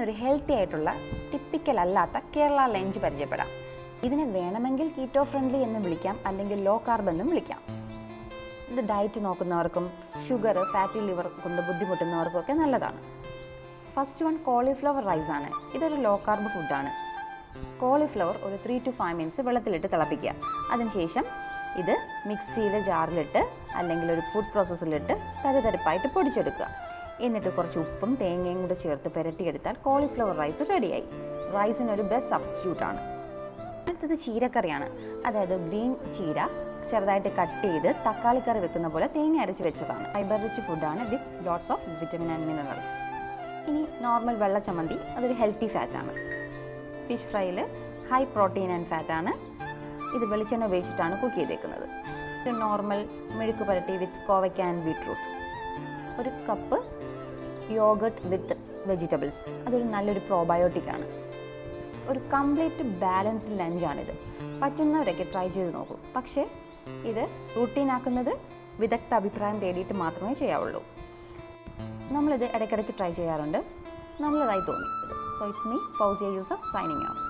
ഒരു ഹെൽത്തി ആയിട്ടുള്ള ടിപ്പിക്കൽ അല്ലാത്ത കേരള ലഞ്ച് പരിചയപ്പെടാം. ഇതിനെ വേണമെങ്കിൽ കീറ്റോ ഫ്രണ്ട്ലി എന്ന് വിളിക്കാം, അല്ലെങ്കിൽ ലോ കാർബ് എന്നും വിളിക്കാം. ഇത് ഡയറ്റ് നോക്കുന്നവർക്കും ഷുഗർ, ഫാറ്റി ലിവർ കൊണ്ട് ബുദ്ധിമുട്ടുന്നവർക്കും ഒക്കെ നല്ലതാണ്. ഫസ്റ്റ് വൺ കോളിഫ്ലവർ റൈസ് ആണ്. ഇതൊരു ലോ കാർബ് ഫുഡാണ്. കോളിഫ്ലവർ ഒരു 3 to 5 മിനിറ്റ്സ് വെള്ളത്തിലിട്ട് തിളപ്പിക്കുക. അതിനുശേഷം ഇത് മിക്സിയുടെ ജാറിലിട്ട് അല്ലെങ്കിൽ ഒരു ഫുഡ് പ്രോസസ്സറിലിട്ട് തരിതരിപ്പായിട്ട് പൊടിച്ചെടുക്കുക. എന്നിട്ട് കുറച്ച് ഉപ്പും തേങ്ങയും കൂടെ ചേർത്ത് പുരട്ടിയെടുത്താൽ കോളിഫ്ലവർ റൈസ് റെഡിയായി. റൈസിനൊരു ബെസ്റ്റ് സബ്സ്റ്റിറ്റ്യൂട്ടാണ്. അടുത്തത് ചീരക്കറിയാണ്. അതായത് ഗ്രീൻ ചീര ചെറുതായിട്ട് കട്ട് ചെയ്ത് തക്കാളിക്കറി വെക്കുന്ന പോലെ തേങ്ങ അരച്ച് വെച്ചതാണ്. ഫൈബർ റിച്ച് ഫുഡാണ് with lots of vitamin and minerals. ഇനി നോർമൽ വെള്ള ചമ്മന്തി, അതൊരു ഹെൽത്തി ഫാറ്റാണ്. ഫിഷ് ഫ്രൈയിൽ ഹൈ പ്രോട്ടീൻ ആൻഡ് ഫാറ്റാണ്. ഇത് വെളിച്ചെണ്ണ ഉപയോഗിച്ചിട്ടാണ് കുക്ക് ചെയ്തേക്കുന്നത്. ഒരു നോർമൽ മെഴുക്ക് പുരട്ടി വിത്ത് കോവയ്ക്ക ആൻഡ് ബീട്രൂട്ട്. ഒരു കപ്പ് യോഗട്ട് വിത്ത് വെജിറ്റബിൾസ്, അതൊരു നല്ലൊരു പ്രോബയോട്ടിക്കാണ്. ഒരു കംപ്ലീറ്റ് ബാലൻസ്ഡ് ലഞ്ചാണിത്. പറ്റുന്നവരൊക്കെ ട്രൈ ചെയ്ത് നോക്കൂ. പക്ഷേ ഇത് റൂട്ടീനാക്കുന്നത് വിദഗ്ധ അഭിപ്രായം തേടിയിട്ട് മാത്രമേ ചെയ്യാവുള്ളൂ. നമ്മളിത് ഇടയ്ക്കിടയ്ക്ക് ട്രൈ ചെയ്യാറുണ്ട്. നല്ലതായി തോന്നി. So it's me Fousiya Yusuf signing of.